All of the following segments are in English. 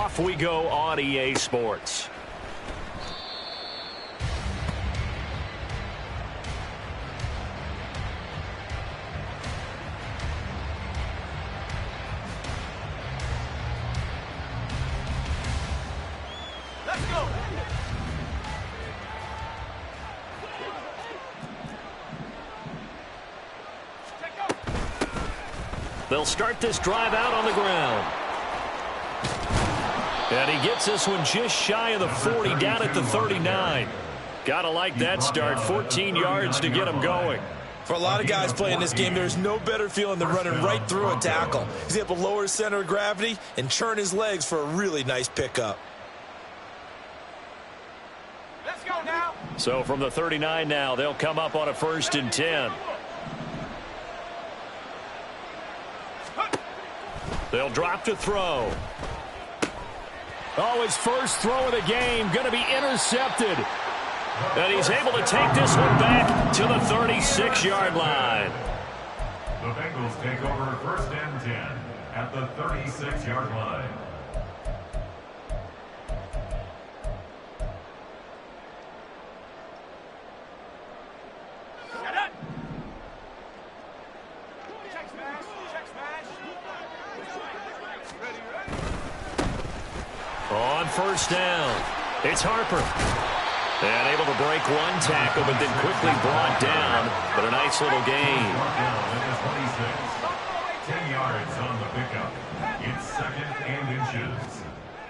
off we go on EA Sports. They'll start this drive out on the ground. And he gets this one just shy of the 40, down at the 39. Gotta like that start. 14 yards to get him going. For a lot of guys playing this game, there's no better feeling than running right through a tackle. He's able to lower his center of gravity and churn his legs for a really nice pickup. Let's go now. So from the 39 now, they'll come up on a 1st and 10. They'll drop to throw. Oh, his first throw of the game going to be intercepted. And he's able to take this one back to the 36-yard line. The Bengals take over 1st and 10 at the 36-yard line. On 1st down, it's Harper. And able to break one tackle, but then quickly brought down. But a nice little gain. 10 yards on the pickup. It's 2nd and inches.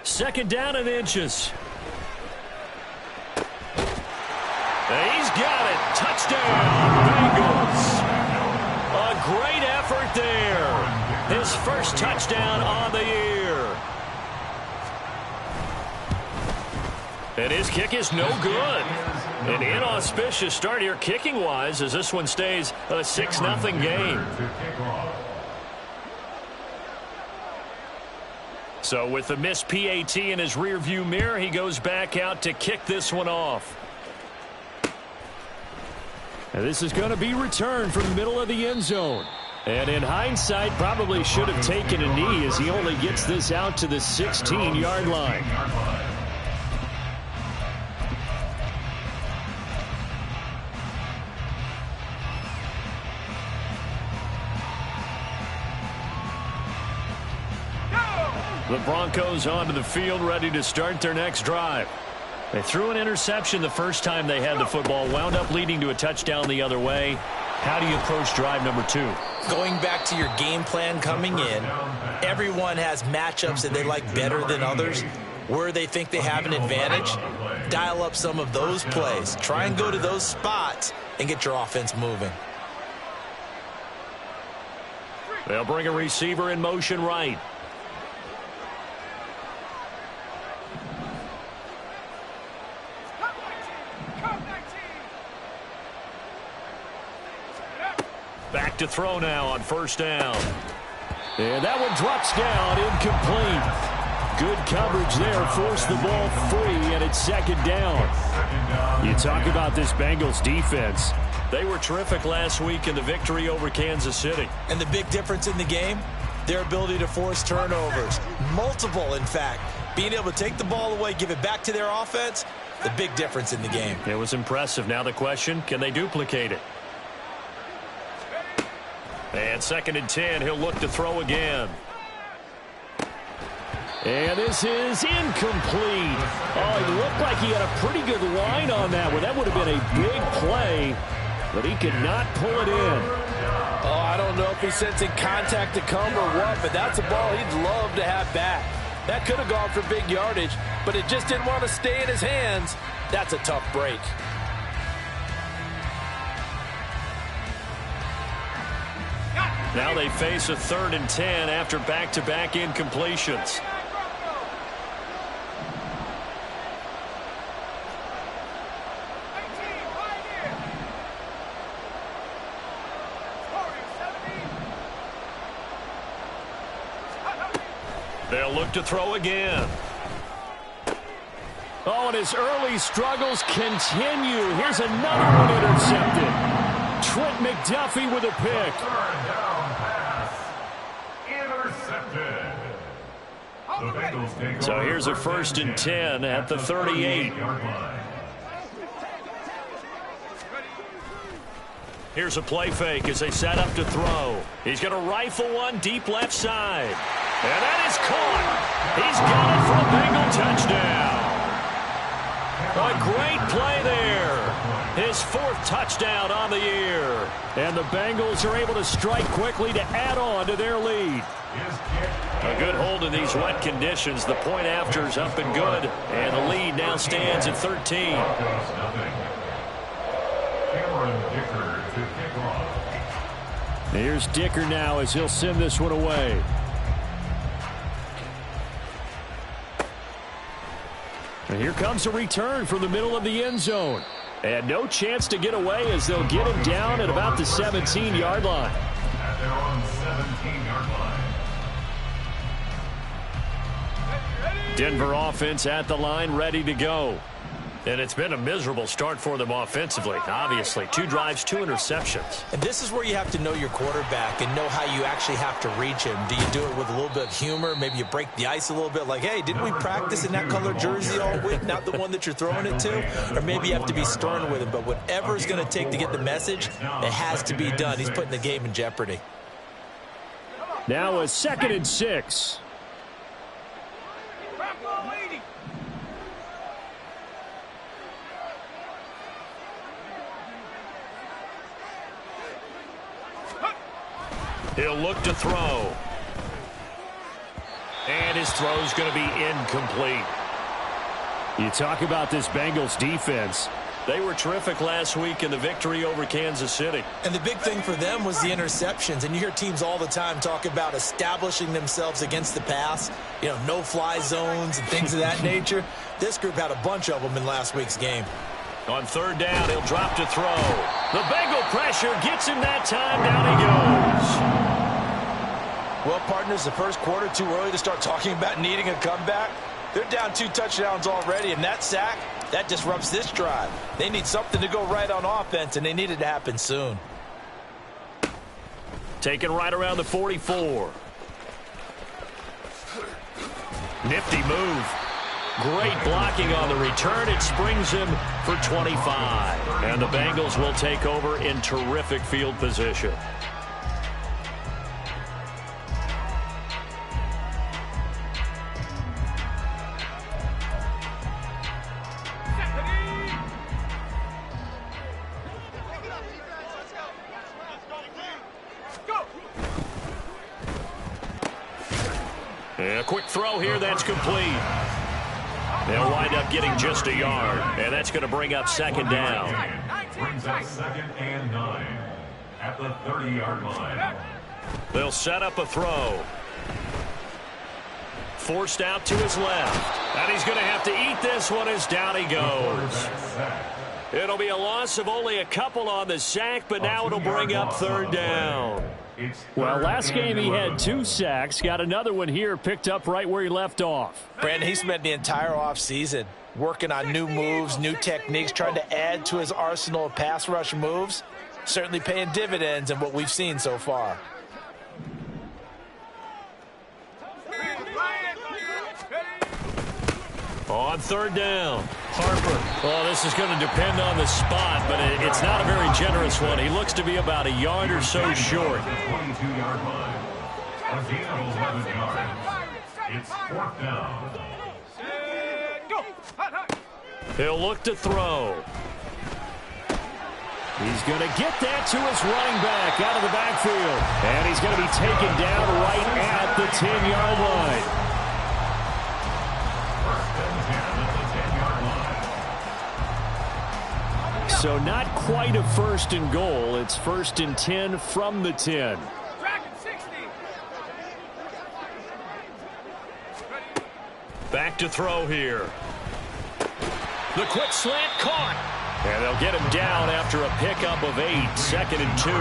2nd down and inches. He's got it. Touchdown, Bengals. A great effort there. His first touchdown on the year. And his kick is no good. An inauspicious start here kicking-wise as this one stays a 6-0 game. So with the missed PAT in his rearview mirror, he goes back out to kick this one off. And this is going to be returned from the middle of the end zone. And in hindsight, probably should have taken a knee as he only gets this out to the 16-yard line. The Broncos onto the field, ready to start their next drive. They threw an interception the first time they had the football, wound up leading to a touchdown the other way. How do you approach drive number 2? Going back to your game plan coming in, everyone has matchups that they like better than others. Where they think they have an advantage, dial up some of those plays. Try and go to those spots and get your offense moving. They'll bring a receiver in motion right. Back to throw now on 1st down. And that one drops down, incomplete. Good coverage there, forced the ball free, and it's 2nd down. You talk about this Bengals defense. They were terrific last week in the victory over Kansas City. And the big difference in the game, their ability to force turnovers. Multiple, in fact. Being able to take the ball away, give it back to their offense, the big difference in the game. It was impressive. Now the question, can they duplicate it? And 2nd and 10, he'll look to throw again. And this is incomplete. Oh, he looked like he had a pretty good line on that one. That would have been a big play, but he could not pull it in. Oh, I don't know if he's sensing contact to come or what, but that's a ball he'd love to have back. That could have gone for big yardage, but it just didn't want to stay in his hands. That's a tough break. Now they face a 3rd and 10 after back-to-back incompletions. They'll look to throw again. Oh, and his early struggles continue. Here's another one intercepted. Trent McDuffie with a pick. 3rd down pass. Intercepted. The Bengals take So over here's a 1st and 10 at the 38. Here's a play fake as they set up to throw. He's going to rifle one deep left side. And that is caught. He's got it for a Bengal touchdown. A great play there. His 4th touchdown on the year. And the Bengals are able to strike quickly to add on to their lead. A good hold in these wet conditions. The point after's up and good. And the lead now stands at 13. Here's Dicker now as he'll send this one away. And here comes a return from the middle of the end zone. And no chance to get away as they'll get him down at about the 17-yard line. At their own 17-yard line. Denver offense at the line, ready to go. And it's been a miserable start for them offensively, obviously. 2 drives, 2 interceptions. And this is where you have to know your quarterback and know how you actually have to reach him. Do you do it with a little bit of humor? Maybe you break the ice a little bit like, hey, didn't we practice in that color jersey all week, not the one that you're throwing it to? Or maybe you have to be stern with him. But whatever it's going to take to get the message, it has to be done. He's putting the game in jeopardy. Now a 2nd and 6. He'll look to throw. And his throw's going to be incomplete. You talk about this Bengals defense. They were terrific last week in the victory over Kansas City. And the big thing for them was the interceptions. And you hear teams all the time talk about establishing themselves against the pass. You know, no-fly zones and things of that nature. This group had a bunch of them in last week's game. On 3rd down, he'll drop to throw. The Bengal pressure gets him that time. Down he goes. Well, partners, the first quarter too early to start talking about needing a comeback. They're down 2 touchdowns already, and that sack, that disrupts this drive. They need something to go right on offense, and they need it to happen soon. Taken right around the 44. Nifty move. Great blocking on the return. It springs him for 25. And the Bengals will take over in terrific field position. And a quick throw here, that's complete. They'll wind up getting just a yard, and that's going to bring up 2nd down. Brings up 2nd and 9 at the 30-yard line. They'll set up a throw. Forced out to his left. And he's going to have to eat this one as down he goes. It'll be a loss of only a couple on the sack, but now it'll bring up 3rd down. Well, last game he had 2 sacks. Got another one here, picked up right where he left off. Brandon, he spent the entire offseason working on new moves, new techniques, trying to add to his arsenal of pass rush moves. Certainly paying dividends in what we've seen so far. On 3rd down, Harper. Well, this is going to depend on the spot, but it's not a very generous one. He looks to be about a yard or so short. 22-yard line. A gain of 11 yards. It's 4th down. He'll look to throw. He's going to get that to his running back out of the backfield. And he's going to be taken down right at the 10-yard line. So not quite a 1st and goal. It's 1st and 10 from the 10. Back to throw here. The quick slant caught. And they'll get him down after a pickup of 8. 2nd and 2.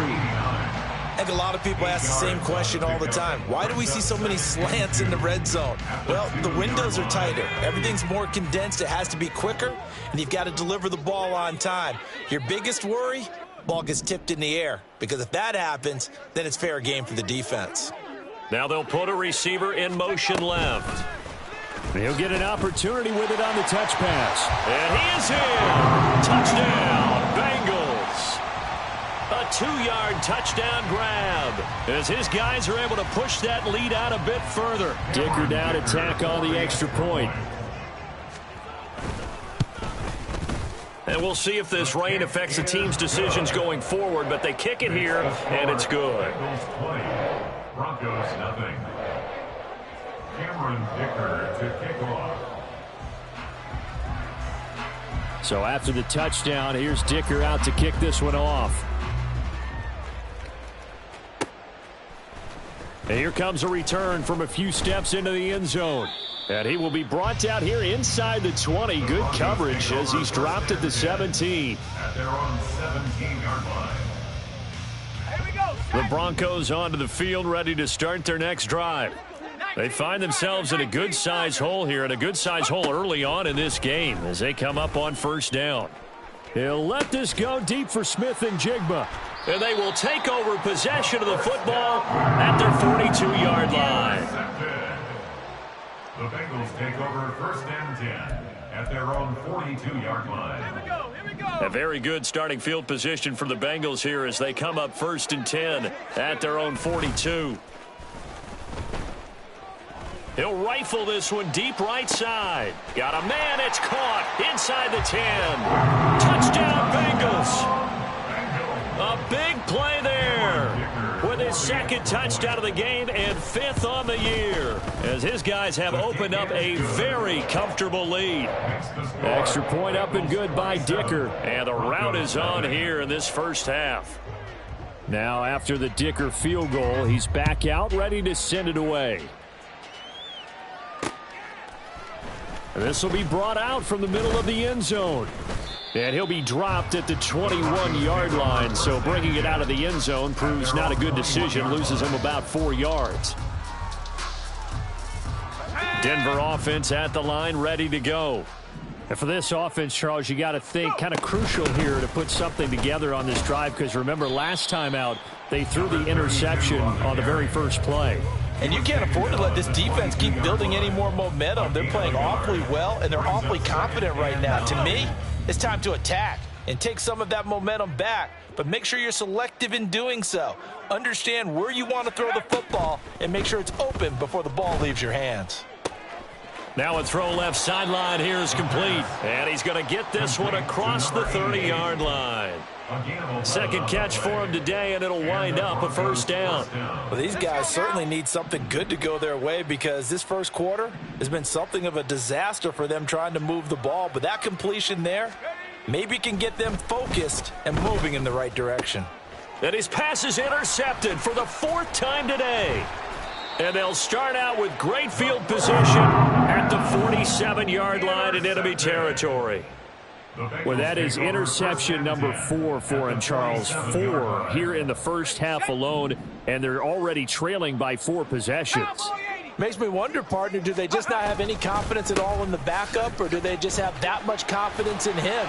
I think a lot of people ask the same question all the time. Why do we see so many slants in the red zone? Well, the windows are tighter. Everything's more condensed. It has to be quicker, and you've got to deliver the ball on time. Your biggest worry, ball gets tipped in the air, because if that happens, then it's fair game for the defense. Now they'll put a receiver in motion left. He'll get an opportunity with it on the touch pass. And he is in. Touchdown, Bengals. A 2-yard touchdown grab as his guys are able to push that lead out a bit further. Dicker down to tack on the extra point. And we'll see if this rain affects the team's decisions going forward, but they kick it here, and it's good. Broncos nothing. Cameron Dicker to kick off. So after the touchdown, here's Dicker out to kick this one off. And here comes a return from a few steps into the end zone. And he will be brought out here inside the 20. Good coverage as he's dropped at the 17. At their own 17-yard line. Here we go. The Broncos onto the field, ready to start their next drive. They find themselves in a good-sized hole here, and a good-sized hole early on in this game as they come up on first down. He'll let this go deep for Smith and Jigba. And they will take over possession of the football at their 42-yard line. The Bengals take over first and 10 at their own 42-yard line. Here we go. Here we go. A very good starting field position for the Bengals here as they come up first and 10 at their own 42. He'll rifle this one deep right side. Got a man. It's caught inside the 10. Touchdown, Bengals. A big play there with his second touchdown of the game and 5th on the year as his guys have opened up a very comfortable lead. Extra point up and good by Dicker, and the route is on here in this first half. Now after the Dicker field goal, he's back out ready to send it away. This will be brought out from the middle of the end zone. And he'll be dropped at the 21-yard line, so bringing it out of the end zone proves not a good decision, loses him about 4 yards. Denver offense at the line, ready to go. And for this offense, Charles, you got to think kind of crucial here to put something together on this drive, because remember last time out, they threw the interception on the very first play. And you can't afford to let this defense keep building any more momentum. They're playing awfully well, and they're awfully confident right now. To me, it's time to attack and take some of that momentum back, but make sure you're selective in doing so. Understand where you want to throw the football and make sure it's open before the ball leaves your hands. Now a throw left sideline here is complete, and he's going to get this one across the 30-yard line. Second catch for him today, and it'll wind up a first down. Well, these guys certainly need something good to go their way because this first quarter has been something of a disaster for them trying to move the ball. But that completion there maybe can get them focused and moving in the right direction. And his pass is intercepted for the 4th time today. And they'll start out with great field position at the 47-yard line in enemy territory. Well, that is interception number 4 for him, Charles. 4 here in the first half alone, and they're already trailing by 4 possessions. Makes me wonder, partner, do they just not have any confidence at all in the backup, or do they just have that much confidence in him?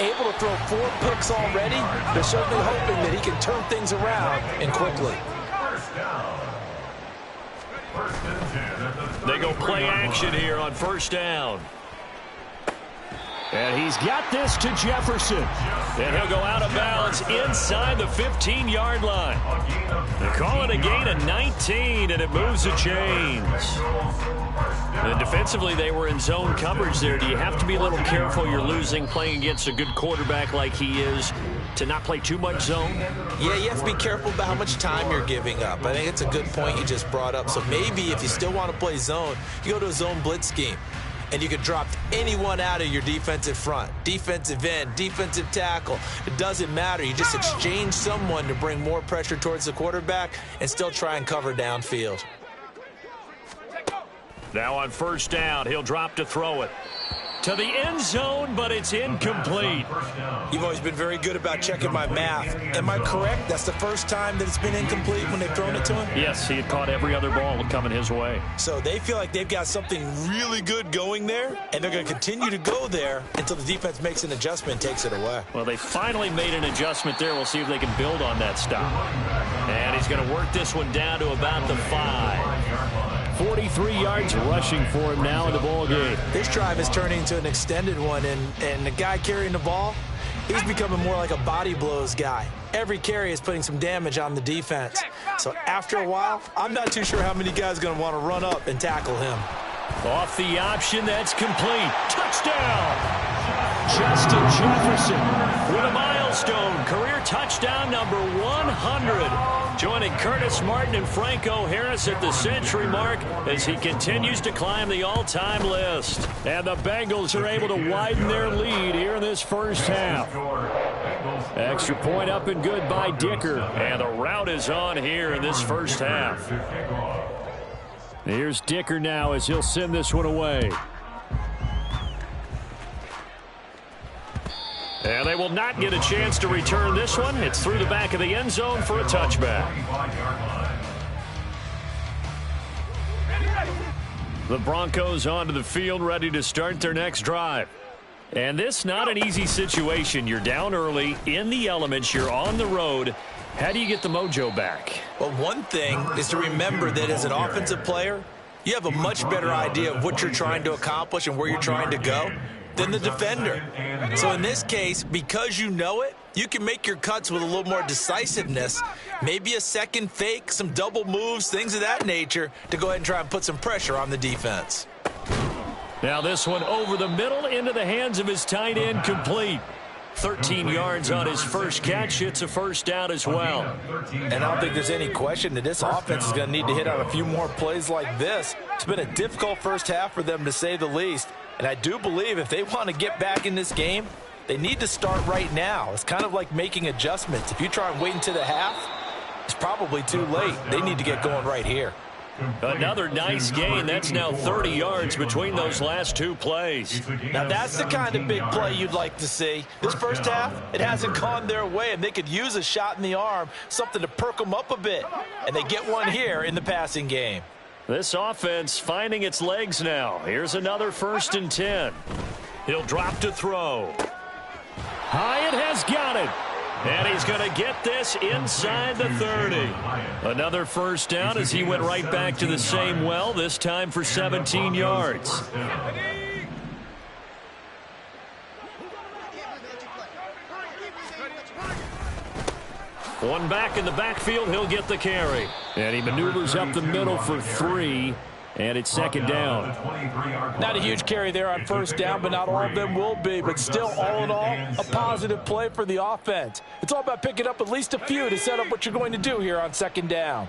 Able to throw 4 picks already, they're certainly hoping that he can turn things around and quickly. They go play action here on first down. And he's got this to Jefferson. And he'll go out of bounds inside the 15-yard line. They call it a gain of 19, and it moves the chains. And defensively, they were in zone coverage there. Do you have to be a little careful? You're losing, playing against a good quarterback like he is, to not play too much zone? Yeah, you have to be careful about how much time you're giving up. I think it's a good point you just brought up. So maybe if you still want to play zone, you go to a zone blitz scheme. And you can drop anyone out of your defensive front, defensive end, defensive tackle. It doesn't matter. You just exchange someone to bring more pressure towards the quarterback and still try and cover downfield. Now on first down, he'll drop to throw it to the end zone, but it's incomplete. You've always been very good about checking my math. Am I correct? That's the first time that it's been incomplete when they've thrown it to him? Yes, he had caught every other ball coming his way. So they feel like they've got something really good going there, and they're going to continue to go there until the defense makes an adjustment and takes it away. Well, they finally made an adjustment there. We'll see if they can build on that stop. And he's going to work this one down to about the 5. 43 yards rushing for him now in the ball game. This drive is turning into an extended one, and the guy carrying the ball, he's becoming more like a body blows guy. Every carry is putting some damage on the defense. So after a while, I'm not too sure how many guys are going to want to run up and tackle him. Off the option, that's complete. Touchdown! Justin Jefferson with a milestone. Career touchdown number 100. Joining Curtis Martin and Franco Harris at the century mark as he continues to climb the all-time list. And the Bengals are able to widen their lead here in this first half. Extra point up and good by Dicker. And the route is on here in this first half. Here's Dicker now as he'll send this one away. And they will not get a chance to return this one. It's through the back of the end zone for a touchback. The Broncos onto the field, ready to start their next drive. And this not an easy situation. You're down early, in the elements, you're on the road. How do you get the mojo back? Well, one thing is to remember that as an offensive player, you have a much better idea of what you're trying to accomplish and where you're trying to go than the defender. So in this case, because you know it, you can make your cuts with a little more decisiveness, maybe a second fake, some double moves, things of that nature, to go ahead and try and put some pressure on the defense. Now this one over the middle into the hands of his tight end, complete. 13 yards on his first catch. It's a first down as well. And I don't think there's any question that this offense is going to need to hit on a few more plays like this. It's been a difficult first half for them, to say the least. And I do believe if they want to get back in this game, they need to start right now. It's kind of like making adjustments. If you try and wait until the half, it's probably too late. They need to get going right here. Another nice gain. That's now 30 yards between those last two plays. Now that's the kind of big play you'd like to see. This first half, it hasn't gone their way, and they could use a shot in the arm, something to perk them up a bit. And they get one here in the passing game. This offense finding its legs now. Here's another 1st and 10. He'll drop to throw. Hyatt has got it. And he's going to get this inside the 30. Another first down as he went right back to the same well, this time for 17 yards. One back in the backfield, he'll get the carry. And he maneuvers up the middle for 3. And it's second down. Not a huge carry there on first down, but not all of them will be. But still, all in all, a positive play for the offense. It's all about picking up at least a few to set up what you're going to do here on second down.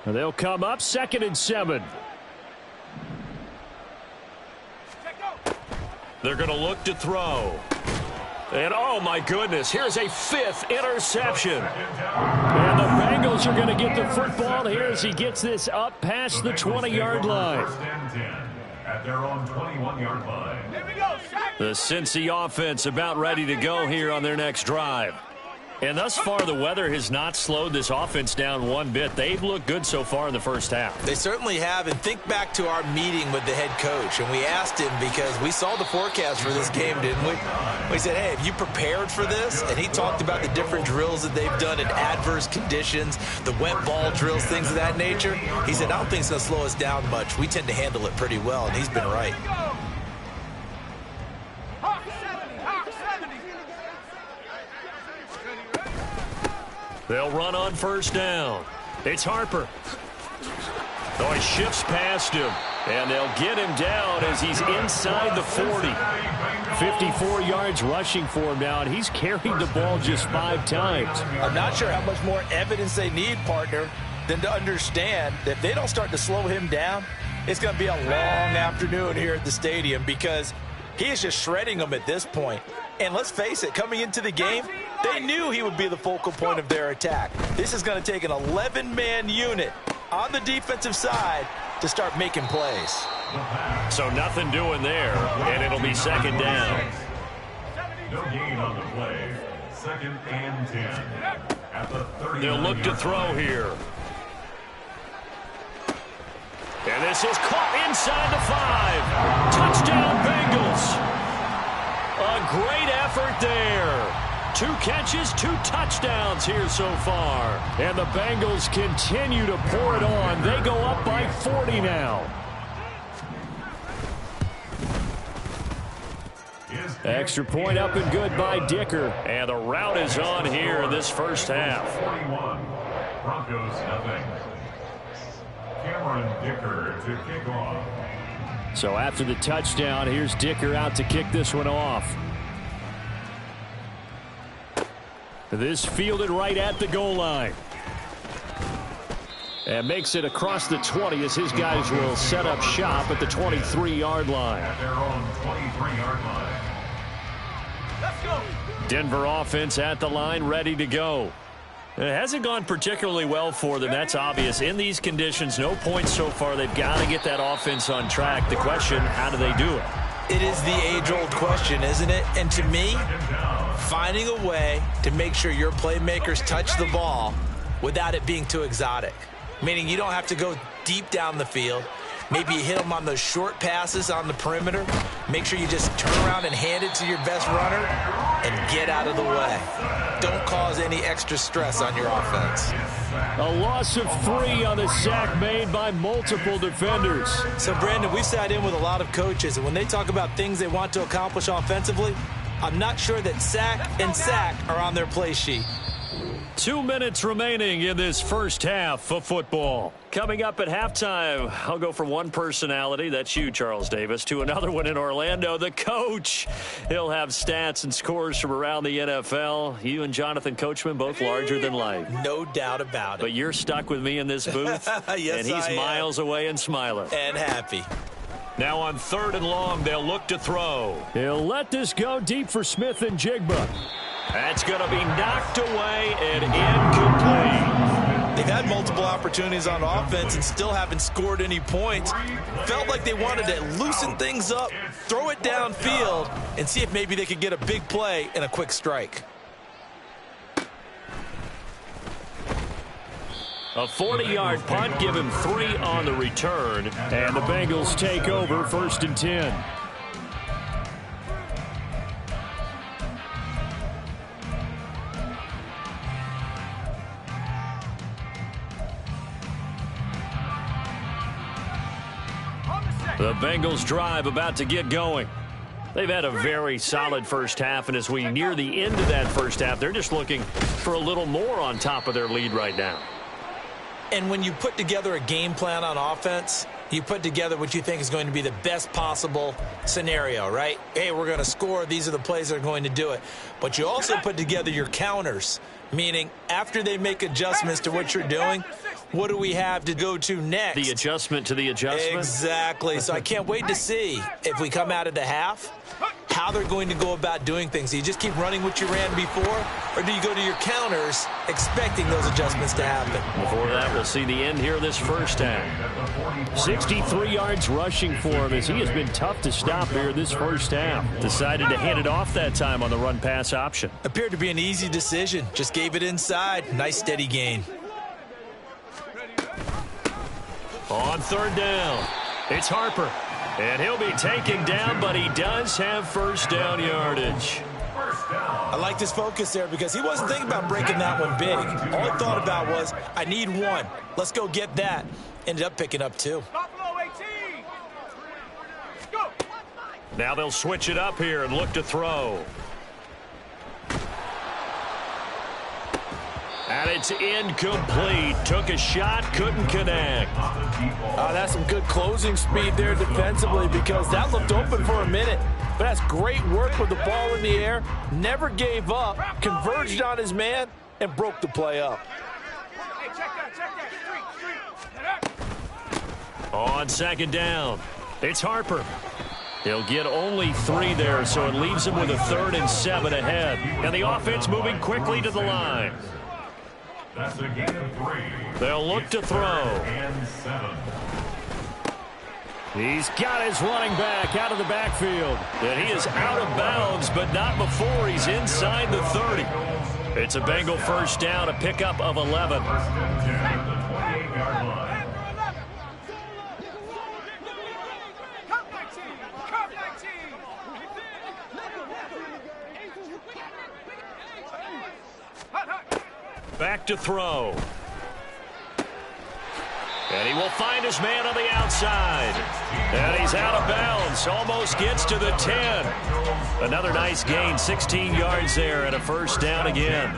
They'll come up 2nd and 7. They're going to look to throw. And, oh, my goodness, here's a 5th interception. And the Bengals are going to get the football here as he gets this up past the 20-yard line. At their own 21-yard line. The Cincy offense about ready to go here on their next drive. And thus far, the weather has not slowed this offense down one bit. They've looked good so far in the first half. They certainly have. And think back to our meeting with the head coach. And we asked him, because we saw the forecast for this game, didn't we? We said, hey, have you prepared for this? And he talked about the different drills that they've done in adverse conditions, the wet ball drills, things of that nature. He said, I don't think it's going to slow us down much. We tend to handle it pretty well, and he's been right. They'll run on first down. It's Harper. Oh, he shifts past him. And they'll get him down as he's inside the 40. 54 yards rushing for him now, and he's carried the ball just 5 times. I'm not sure how much more evidence they need, partner, than to understand that if they don't start to slow him down, it's going to be a long afternoon here at the stadium, because he is just shredding them at this point. And let's face it, coming into the game, they knew he would be the focal point of their attack. This is going to take an 11-man unit on the defensive side to start making plays. So nothing doing there, and it'll be second down. No gain on the play. 2nd and 10. At the 30. They'll look to throw here. And this is caught inside the 5. Touchdown, Bengals. A great effort there. 2 catches, 2 touchdowns here so far. And the Bengals continue to pour it on. They go up by 40 now. Extra point up and good by Dicker. And the route is on here in this first half. 41. Broncos nothing. Cameron Dicker to kick off. So after the touchdown, here's Dicker out to kick this one off. This fielded right at the goal line. And makes it across the 20 as his guys will set up shop at the 23-yard line. At their own 23-yard line. Let's go. Denver offense at the line, ready to go. It hasn't gone particularly well for them. That's obvious. In these conditions, no points so far. They've got to get that offense on track. The question, how do they do it? It is the age-old question, isn't it? And to me, finding a way to make sure your playmakers touch the ball without it being too exotic. Meaning you don't have to go deep down the field. Maybe you hit them on those short passes on the perimeter. Make sure you just turn around and hand it to your best runner and get out of the way. Don't cause any extra stress on your offense. A loss of 3 on the sack made by multiple defenders. So, Brandon, we've sat in with a lot of coaches, and when they talk about things they want to accomplish offensively, I'm not sure that sack and sack are on their play sheet. 2 minutes remaining in this first half of football. Coming up at halftime, I'll go from one personality, that's you, Charles Davis, to another one in Orlando, the coach. He'll have stats and scores from around the NFL. You and Jonathan Coachman, both larger than life. No doubt about it. But you're stuck with me in this booth, yes, and he's miles away and smiling. And happy. Now on 3rd and long, they'll look to throw. He'll let this go deep for Smith and Jigba. That's going to be knocked away and incomplete. They've had multiple opportunities on offense and still haven't scored any points. Felt like they wanted to loosen things up, throw it downfield, and see if maybe they could get a big play and a quick strike. A 40-yard punt, give him 3 on the return, and the Bengals take over 1st and 10. The Bengals drive about to get going. They've had a very solid first half, and as we near the end of that first half, they're just looking for a little more on top of their lead right now. And when you put together a game plan on offense, you put together what you think is going to be the best possible scenario, right? Hey, we're going to score. These are the plays that are going to do it. But you also put together your counters, meaning after they make adjustments to what you're doing, what do we have to go to next? The adjustment to the adjustment? Exactly. So I can't wait to see if we come out of the half, how they're going to go about doing things. Do you just keep running what you ran before, or do you go to your counters expecting those adjustments to happen? Before that, we'll see the end here of this first half. 63 yards rushing for him as he has been tough to stop here this first half. Decided to hand it off that time on the run-pass option. Appeared to be an easy decision. Just gave it inside. Nice steady gain. On 3rd down, it's Harper. And he'll be taken down, but he does have first down yardage. I like his focus there because he wasn't thinking about breaking that one big. All he thought about was, I need 1. Let's go get that. Ended up picking up 2. Buffalo 18. Go. Now they'll switch it up here and look to throw. And it's incomplete. Took a shot, couldn't connect. That's some good closing speed there defensively because that looked open for a minute. But that's great work with the ball in the air. Never gave up, converged on his man, and broke the play up. Hey, check that. On 2nd down, it's Harper. He'll get only 3 there, so it leaves him with a 3rd and 7 ahead. And the offense moving quickly to the line. That's a gain of 3. They'll look to throw. And 7. He's got his running back out of the backfield. And he is out of bounds, but not before he's inside the 30. It's a Bengal first down, a pickup of 11. 1st and 10 at the 28-yard line. Back to throw. And he will find his man on the outside. And he's out of bounds. Almost gets to the 10. Another nice gain. 16 yards there and a first down again.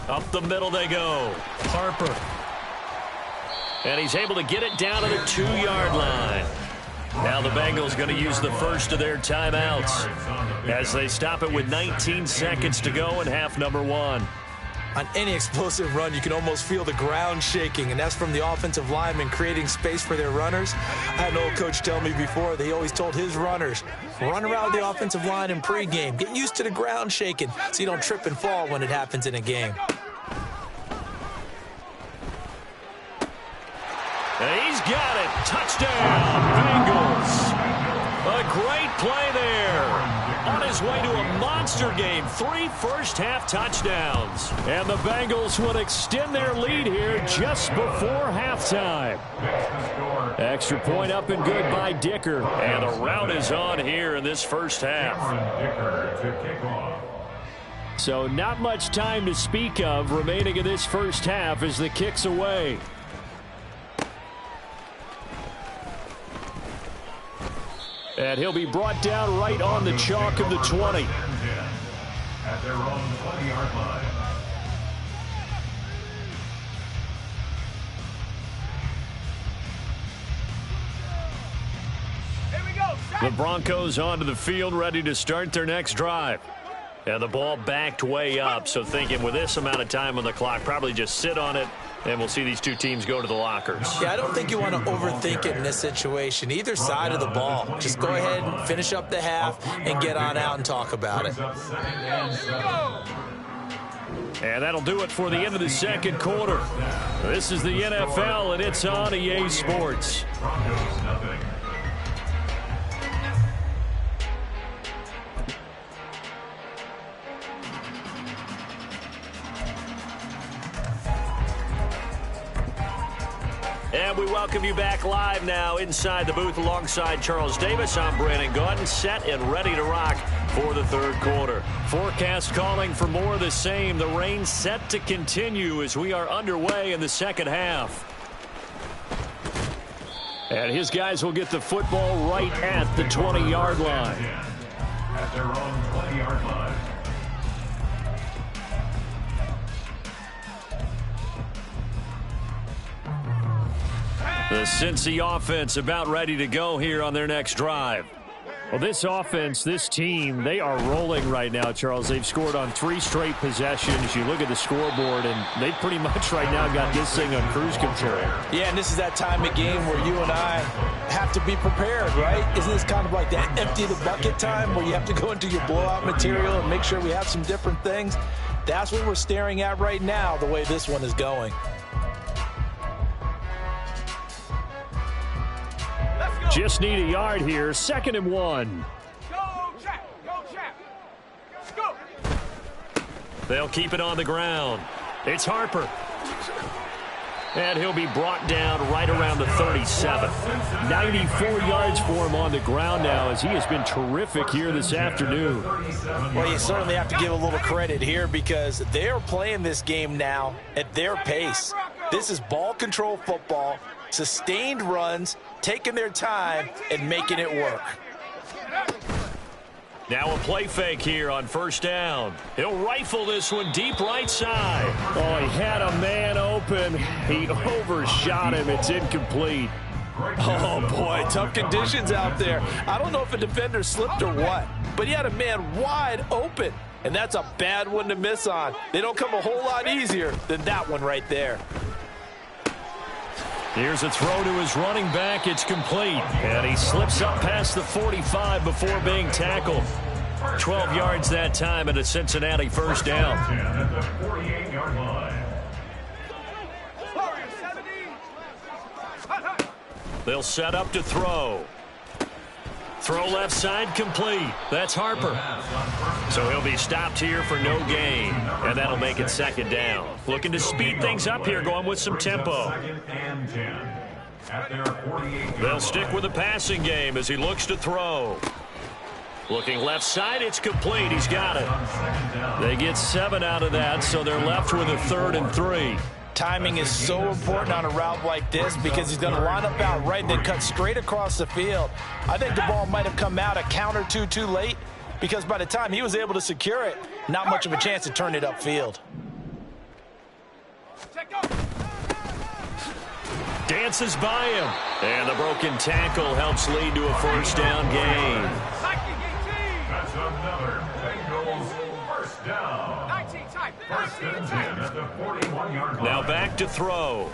Up the middle they go. Harper. And he's able to get it down to the 2-yard line. Now the Bengals going to use the first of their timeouts as they stop it with 19 seconds to go in half number 1. On any explosive run, you can almost feel the ground shaking, and that's from the offensive linemen creating space for their runners. I had an old coach tell me before, they always told his runners, run around the offensive line in pregame. Get used to the ground shaking so you don't trip and fall when it happens in a game. And he's got it. Touchdown, Bengals. A great play there. On his way to a monster game. 3 first-half touchdowns. And the Bengals would extend their lead here just before halftime. Extra point up and good by Dicker. And the rout is on here in this first half. So not much time to speak of remaining in this first half as the kick's away. And he'll be brought down right on the chalk of the 20. At their own 20-yard line. Here we go. The Broncos onto the field, ready to start their next drive. And the ball backed way up, so thinking with this amount of time on the clock, probably just sit on it, and we'll see these two teams go to the lockers. Yeah, I don't think you want to overthink it in this situation. Either side of the ball. Just go ahead and finish up the half and get on out and talk about it. And that'll do it for the end of the second quarter. This is the NFL, and it's on EA Sports. And we welcome you back live now inside the booth alongside Charles Davis. I'm Brandon Gaudin, set and ready to rock for the third quarter. Forecast calling for more of the same. The rain set to continue as we are underway in the second half. And his guys will get the football right at the 20-yard line. At their own 20-yard line. The Cincy offense about ready to go here on their next drive. Well, this offense, this team, they are rolling right now, Charles. They've scored on 3 straight possessions. You look at the scoreboard, and they pretty much right now got this thing on cruise control. Yeah, and this is that time of game where you and I have to be prepared, right? Isn't this kind of like that empty the bucket time where you have to go into your blowout material and make sure we have some different things? That's what we're staring at right now, the way this one is going. Just need a yard here. 2nd and 1. Go, Jack. Go, Jack. Go. They'll keep it on the ground. It's Harper. And he'll be brought down right around the 37. 94 yards for him on the ground now as he has been terrific here this afternoon. Well, you certainly have to give a little credit here because they're playing this game now at their pace. This is ball control football, sustained runs, taking their time and making it work. Now a play fake here on first down. He'll rifle this one deep right side. Oh, he had a man open. He overshot him. It's incomplete. Oh, boy, tough conditions out there. I don't know if a defender slipped or what, but he had a man wide open, and that's a bad one to miss on. They don't come a whole lot easier than that one right there. Here's a throw to his running back. It's complete. And he slips up past the 45 before being tackled. 12 yards that time and a Cincinnati first down. At the 48-yard line. They'll set up to throw. Throw left side complete. That's Harper. So he'll be stopped here for no gain. And that'll make it 2nd down. Looking to speed things up here, going with some tempo. 2nd and 10. at their 48-yard They'll stick with the passing game as he looks to throw. Looking left side, it's complete. He's got it. They get 7 out of that, so they're left with a 3rd and 3. Timing is so important on a route like this because he's going to line up out right and then cut straight across the field. I think the ball might have come out a count or two too late because by the time he was able to secure it, not much of a chance to turn it upfield. Dances by him. And the broken tackle helps lead to a first down gain. That's another Bengals first down. 19 type. First and 10 at the 41-yard line. Now back to throw.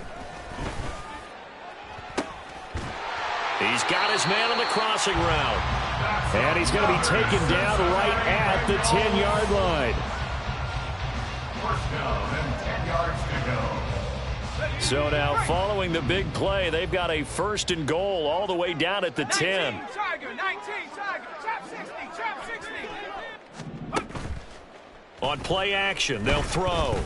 He's got his man on the crossing route. And he's going to be taken down right at the 10-yard line. First down and 10 yards to go. So now following the big play, they've got a 1st and goal all the way down at the 10. 19 Tiger, 19 Tiger, trap 60, trap 60. On play action, they'll throw.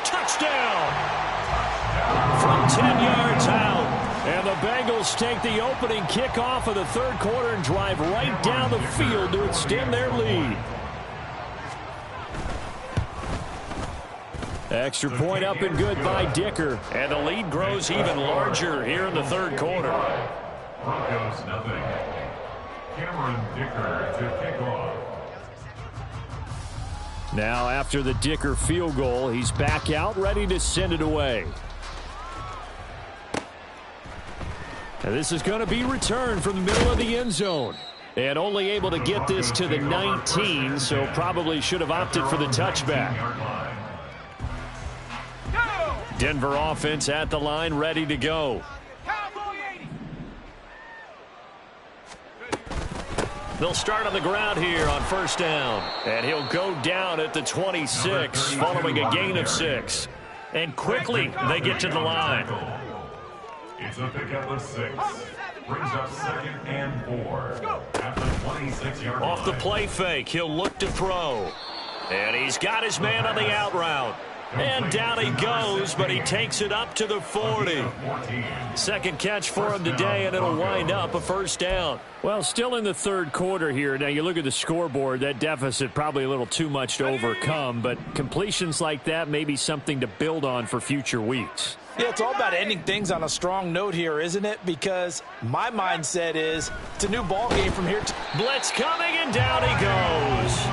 Touchdown! From 10 yards out. And the Bengals take the opening kickoff of the 3rd quarter and drive right down the field to extend their lead. Extra point up and good by Dicker. And the lead grows even larger here in the 3rd quarter. Broncos nothing. Cameron Dicker to kick off. Now after the Dicker field goal, he's back out ready to send it away. And this is going to be returned from the middle of the end zone. And only able to get this to the 19, so probably should have opted for the touchback. Denver offense at the line, ready to go. They'll start on the ground here on first down. And he'll go down at the 26 following a gain of 6. And quickly they get to the line. It's a pickup of 6. Brings up 2nd and 4 at the 26-yard line. Off the play fake, he'll look to throw. And he's got his man on the out route. And down he goes, but he takes it up to the 40. Second catch for him today, and it'll wind up a first down. Well, still in the 3rd quarter here. Now, you look at the scoreboard, that deficit probably a little too much to overcome, but completions like that may be something to build on for future weeks. Yeah, it's all about ending things on a strong note here, isn't it? Because my mindset is it's a new ball game from here. Blitz coming, and down he goes.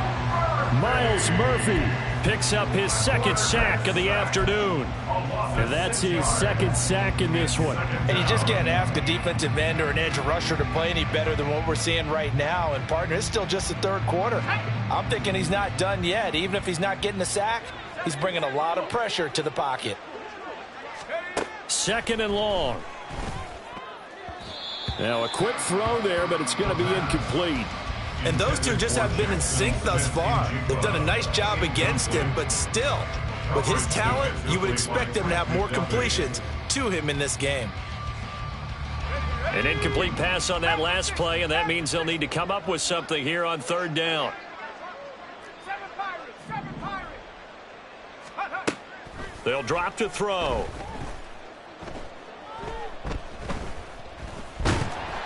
Myles Murphy picks up his 2nd sack of the afternoon. And that's his 2nd sack in this one. And you just can't ask a defensive end or an edge rusher to play any better than what we're seeing right now. And, partner, it's still just the 3rd quarter. I'm thinking he's not done yet. Even if he's not getting a sack, he's bringing a lot of pressure to the pocket. 2nd and long. Now a quick throw there, but it's going to be incomplete. And those two just have been in sync thus far. They've done a nice job against him, but still, with his talent, you would expect them to have more completions to him in this game. An incomplete pass on that last play, and that means they'll need to come up with something here on 3rd down. They'll drop to throw.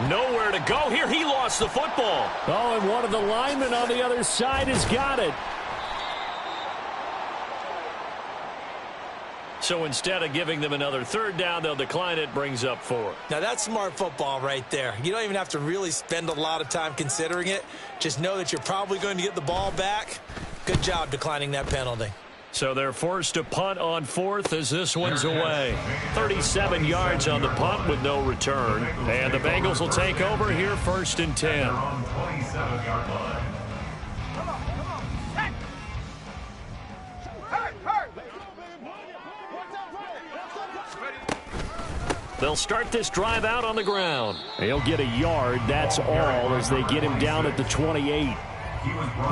Nowhere to go here. He lost the football. Oh, and one of the linemen on the other side has got it. So instead of giving them another 3rd down, they'll decline it. Brings up 4. Now, that's smart football right there. You don't even have to really spend a lot of time considering it. Just know that you're probably going to get the ball back. Good job declining that penalty. So they're forced to punt on 4th as this one's away. 37 yards on the punt with no return. And the Bengals will take over here 1st and 10. On 27-yard line. They'll start this drive out on the ground. He'll get a yard, that's all, as they get him down at the 28.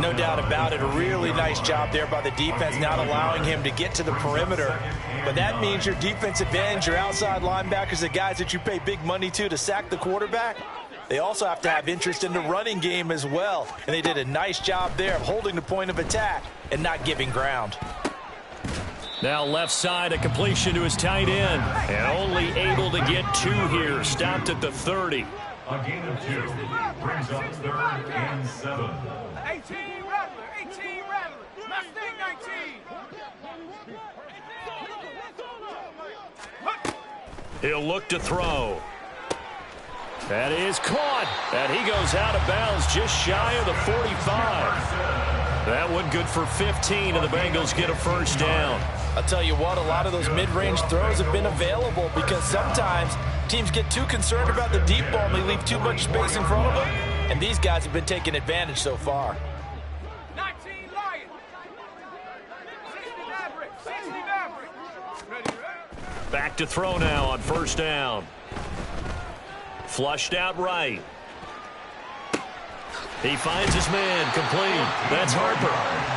No doubt about it. A really nice job there by the defense, not allowing him to get to the perimeter. But that means your defensive ends, your outside linebackers, the guys that you pay big money to sack the quarterback, they also have to have interest in the running game as well. And they did a nice job there of holding the point of attack and not giving ground. Now left side, a completion to his tight end. And only able to get 2 here. Stopped at the 30. A gain of 2 brings up 3rd and 7. 18 Rattler, 18 Rattler. Mustang 19. He'll look to throw. That is caught. And he goes out of bounds just shy of the 45. That one good for 15, and the Bengals get a first down. I'll tell you what, a lot of those mid-range throws have been available because sometimes teams get too concerned about the deep ball and they leave too much space in front of them. And these guys have been taking advantage so far. 19 Lions. 60 Maverick. 60 Maverick. Ready, ready. Back to throw now on first down. Flushed out right. He finds his man, complete. That's Harper.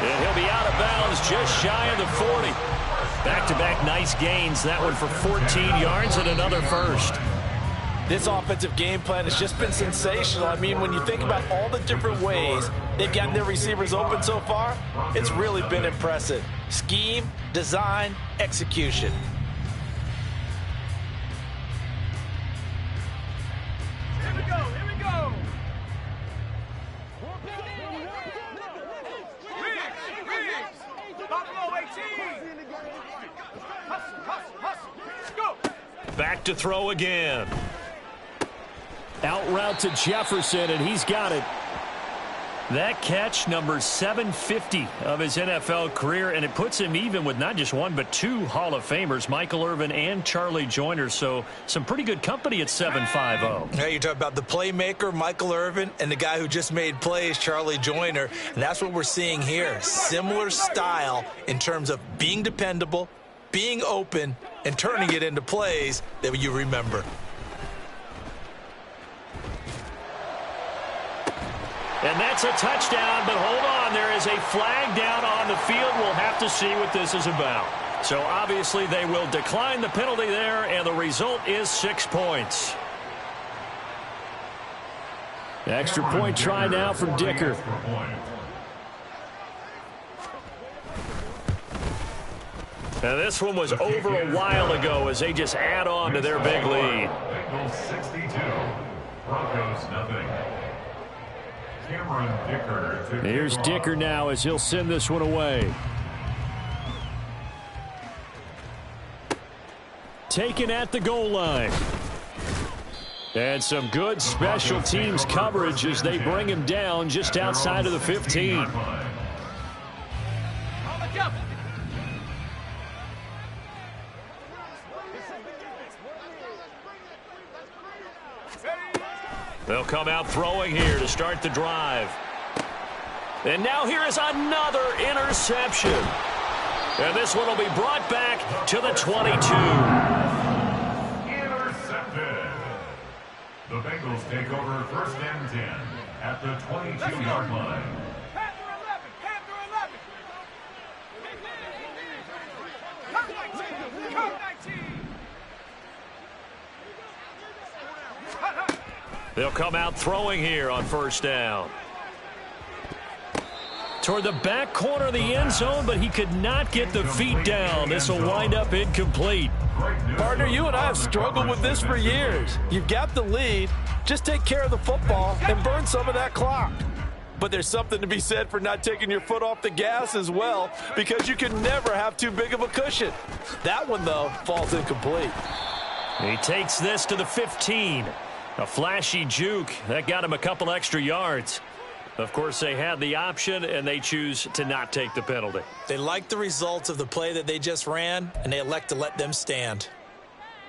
And he'll be out of bounds just shy of the 40. Back-to-back nice gains. That one for 14 yards and another first. This offensive game plan has just been sensational. I mean, when you think about all the different ways they've gotten their receivers open so far, it's really been impressive. Scheme, design, execution. Here we go, here we go. Riggs. Buffalo 18. Hustle, hustle, hustle. Go. Back to throw again. Out route to Jefferson, and he's got it. That catch, number 750 of his NFL career, and it puts him even with not just one but 2 Hall of Famers, Michael Irvin and Charlie Joyner. So some pretty good company at 750. Yeah, you're talking about the playmaker, Michael Irvin, and the guy who just made plays, Charlie Joyner. And that's what we're seeing here. Similar style in terms of being dependable, being open, and turning it into plays that you remember. And that's a touchdown, but hold on. There is a flag down on the field. We'll have to see what this is about. So obviously they will decline the penalty there, and the result is 6 points. Extra point try now from Dicker. And this one was over a while ago as they just add on to their big lead. Bengals 62, Broncos nothing. Cameron Dicker. Here's Dicker now as he'll send this one away. Taken at the goal line. And some good special teams coverage as they bring him down just outside of the 15. They'll come out throwing here to start the drive. And now here is another interception. And this one will be brought back to the 22. Intercepted. The Bengals take over 1st and 10 at the 22-yard line. Panther 11, Panther 11. Come 19, come 19. They'll come out throwing here on first down. Toward the back corner of the end zone, but he could not get the feet down. This will wind up incomplete. Partner, you and I have struggled with this for years. You've got the lead. Just take care of the football and burn some of that clock. But there's something to be said for not taking your foot off the gas as well, because you can never have too big of a cushion. That one, though, falls incomplete. He takes this to the 15. A flashy juke. That got him a couple extra yards. Of course, they had the option, and they choose to not take the penalty. They like the results of the play that they just ran, and they elect to let them stand.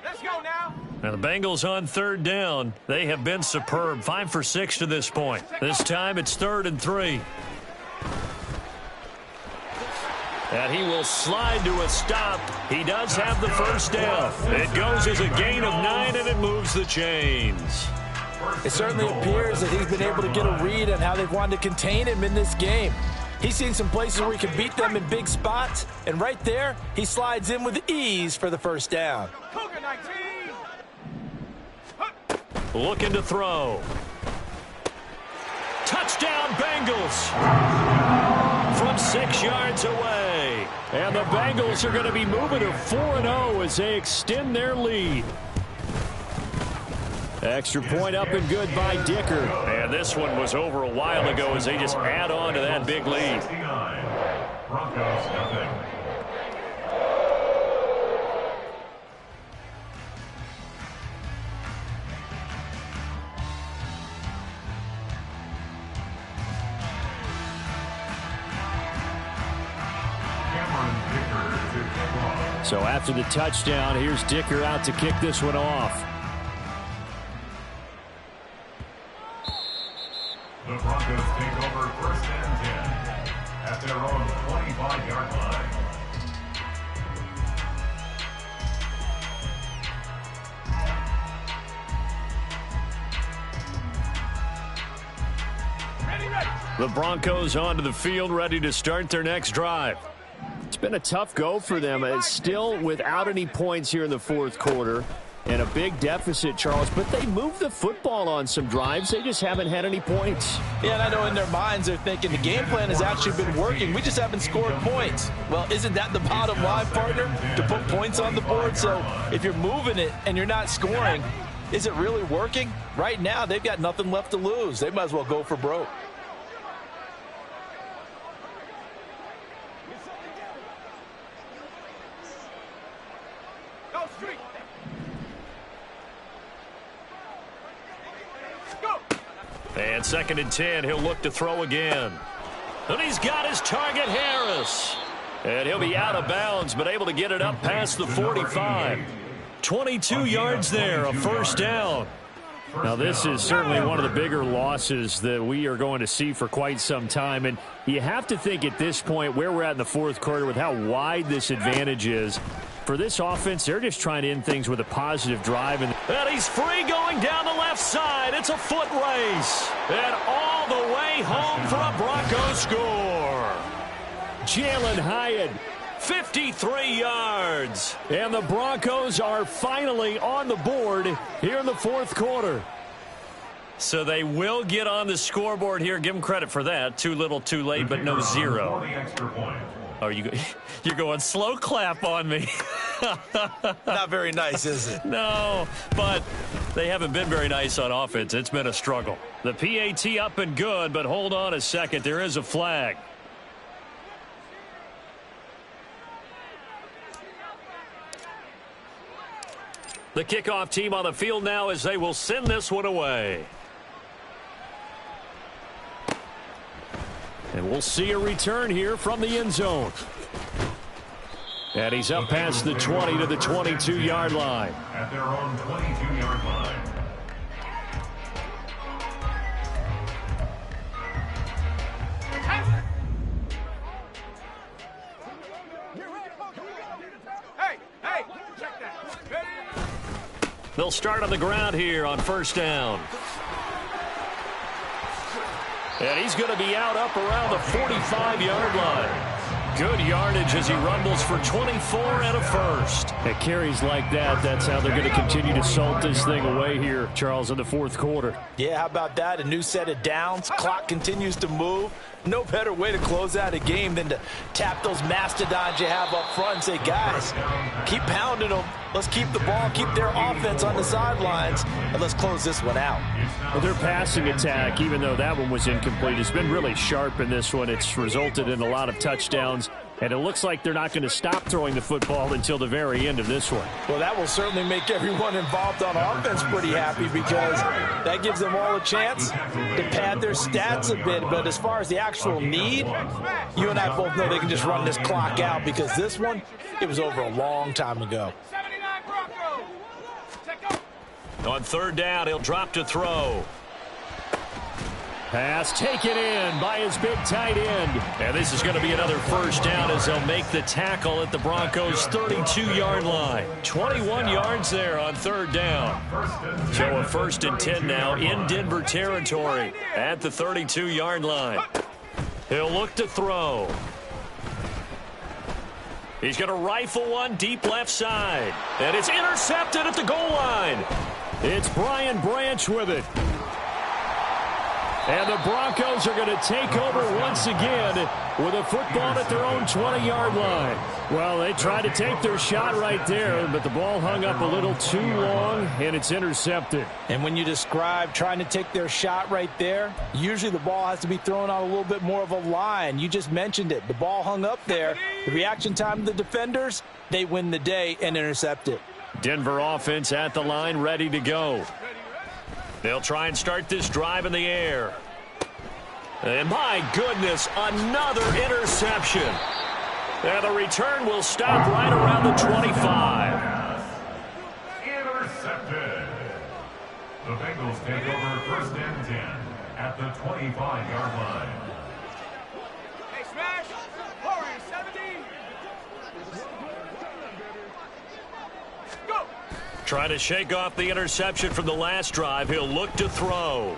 Let's go now. Now the Bengals on 3rd down. They have been superb. 5 for 6 to this point. This time it's 3rd and 3. And he will slide to a stop. He does have the first down. It goes as a gain of 9, and it moves the chains. It certainly appears that he's been able to get a read on how they've wanted to contain him in this game. He's seen some places where he can beat them in big spots, and right there, he slides in with ease for the first down. Cougar 19. Looking to throw. Touchdown, Bengals. from 6 yards away. And the Bengals are going to be moving to 4-0 as they extend their lead. Extra point up and good by Dicker. And this one was over a while ago as they just add on to that big lead. Broncos nothing. So after the touchdown, here's Dicker out to kick this one off. The Broncos take over 1st and 10 at their own 25-yard line. The Broncos onto the field, ready to start their next drive. It's been a tough go for them. It's still without any points here in the fourth quarter. And a big deficit, Charles, but they moved the football on some drives. They just haven't had any points. Yeah, and I know in their minds they're thinking the game plan has actually been working. We just haven't scored points. Well, isn't that the bottom line, partner? To put points on the board? So if you're moving it and you're not scoring, is it really working? Right now, they've got nothing left to lose. They might as well go for broke. And 2nd and 10, he'll look to throw again. And he's got his target, Harris. And he'll be out of bounds, but able to get it up past the 45. 22 yards there, a 1st down. Now, this is certainly one of the bigger losses that we are going to see for quite some time. And you have to think at this point where we're at in the fourth quarter with how wide this advantage is. For this offense, they're just trying to end things with a positive drive. And he's free going down the left side. It's a foot race. And all the way home for a Broncos score. Jalen Hyatt, 53 yards. And the Broncos are finally on the board here in the fourth quarter. So they will get on the scoreboard here. Give them credit for that. Too little, too late, but no zero. Oh, you're going slow clap on me. Not very nice, is it? No, but they haven't been very nice on offense. It's been a struggle. The PAT up and good, but hold on a second. There is a flag. The kickoff team on the field now as they will send this one away. And we'll see a return here from the end zone. And he's up past the 20 to the 22-yard line. At their own 22-yard line. Hey, check that. They'll start on the ground here on 1st down. And he's going to be out up around the 45-yard line. Good yardage as he rumbles for 24 and a 1st. At carries like that, that's how they're going to continue to salt this thing away here, Charles, in the fourth quarter. Yeah, how about that? A new set of downs. Clock continues to move. No better way to close out a game than to tap those mastodons you have up front and say, guys, keep pounding them. Let's keep the ball, keep their offense on the sidelines, and let's close this one out. Well, their passing attack, even though that one was incomplete, has been really sharp in this one. It's resulted in a lot of touchdowns, and it looks like they're not going to stop throwing the football until the very end of this one. Well, that will certainly make everyone involved on offense pretty happy because that gives them all a chance to pad their stats a bit. But as far as the actual need, you and I both know they can just run this clock out because this one, it was over a long time ago. On 3rd down, he'll drop to throw. Pass taken in by his big tight end. And this is going to be another 1st down as they'll make the tackle at the Broncos' 32-yard line. 21 yards there on 3rd down. So a 1st and 10 now in Denver territory at the 32-yard line. He'll look to throw. He's going to rifle one deep left side. And it's intercepted at the goal line. It's Brian Branch with it. And the Broncos are going to take over once again with a football at their own 20-yard line. Well, they tried to take their shot right there, but the ball hung up a little too long, and it's intercepted. And when you describe trying to take their shot right there, usually the ball has to be thrown on a little bit more of a line. You just mentioned it. The ball hung up there. The reaction time of the defenders, they win the day and intercept it. Denver offense at the line, ready to go. They'll try and start this drive in the air. And my goodness, another interception. And the return will stop right around the 25. Intercepted. The Bengals take over first and 10 at the 25-yard line. Hey, smash. Forward, 70. Go. Trying to shake off the interception from the last drive. He'll look to throw.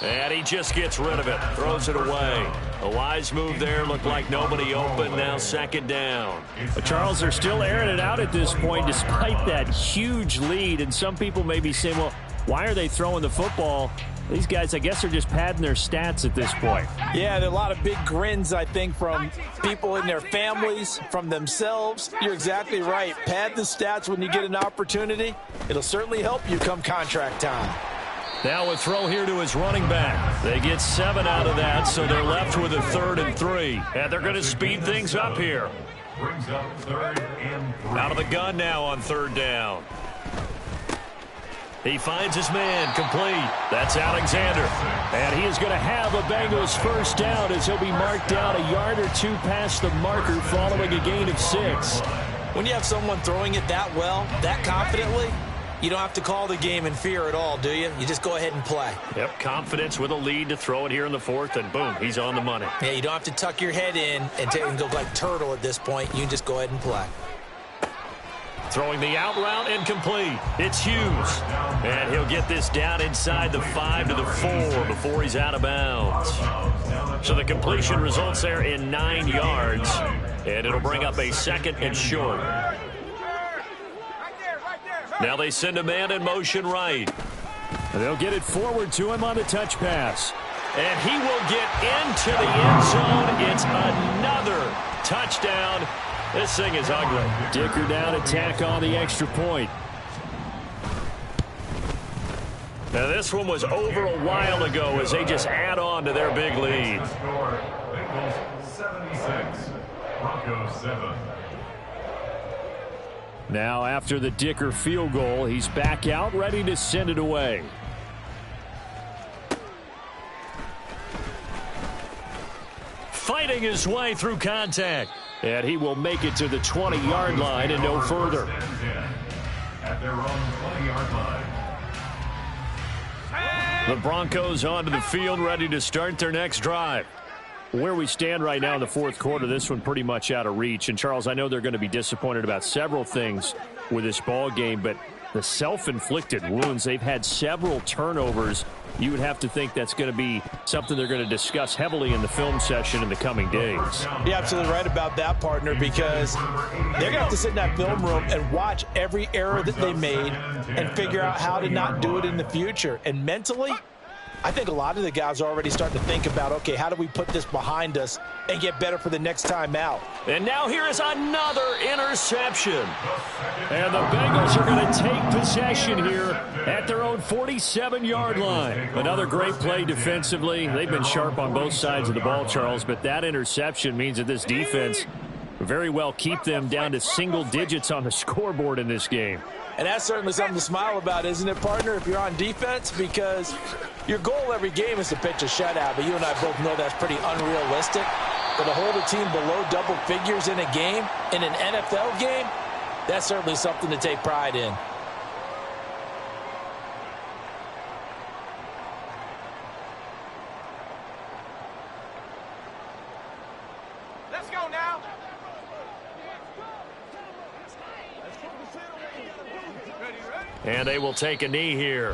And he just gets rid of it. Throws it away. A wise move there. Looked like nobody open. Now second down. But Charles, they're still airing it out at this point despite that huge lead. And some people may be saying, well, why are they throwing the football? These guys, I guess, are just padding their stats at this point. Yeah, there are a lot of big grins, I think, from people in their families, from themselves. You're exactly right. Pad the stats when you get an opportunity. It'll certainly help you come contract time. Now a throw here to his running back. They get 7 out of that, so they're left with a 3rd and 3. And they're going to speed things up here. Brings up 3rd and 3. Out of the gun now on 3rd down. He finds his man, complete. That's Alexander. And he is going to have a Bengals first down as he'll be marked down a yard or 2 past the marker following a gain of 6. When you have someone throwing it that well, that confidently, you don't have to call the game in fear at all, do you? You just go ahead and play. Yep, confidence with a lead to throw it here in the 4th, and boom, he's on the money. Yeah, you don't have to tuck your head in and go like turtle at this point. You can just go ahead and play. Throwing the out route incomplete. It's Hughes. And he'll get this down inside the 5 to the 4 before he's out of bounds. So the completion results there in 9 yards. And it'll bring up a 2nd and short. Now they send a man in motion right. And they'll get it forward to him on the touch pass. And he will get into the end zone. It's another touchdown. This thing is ugly. Dicker down to tack on the extra point. Now this one was over a while ago as they just add on to their big lead. Bengals 76, Broncos 7. Now after the Dicker field goal, he's back out ready to send it away. Fighting his way through contact. And he will make it to the 20-yard line and no further. At their own 20-yard line. The Broncos onto the field ready to start their next drive. Where we stand right now in the 4th quarter, this one pretty much out of reach. And, Charles, I know they're going to be disappointed about several things with this ball game, but the self-inflicted wounds, they've had several turnovers. You would have to think that's going to be something they're going to discuss heavily in the film session in the coming days. You're absolutely right about that, partner, because they're going to have to sit in that film room and watch every error that they made and figure out how to not do it in the future. And mentally, I think a lot of the guys are already starting to think about, okay, how do we put this behind us and get better for the next time out? And now here is another interception. And the Bengals are going to take possession here at their own 47-yard line. Another great play defensively. They've been sharp on both sides of the ball, Charles, but that interception means that this defense very well keep them down to single digits on the scoreboard in this game. And that's certainly something to smile about, isn't it, partner, if you're on defense? Because your goal every game is to pitch a shutout, but you and I both know that's pretty unrealistic. But to hold a team below double figures in a game, in an NFL game, that's certainly something to take pride in. Let's go now. And they will take a knee here.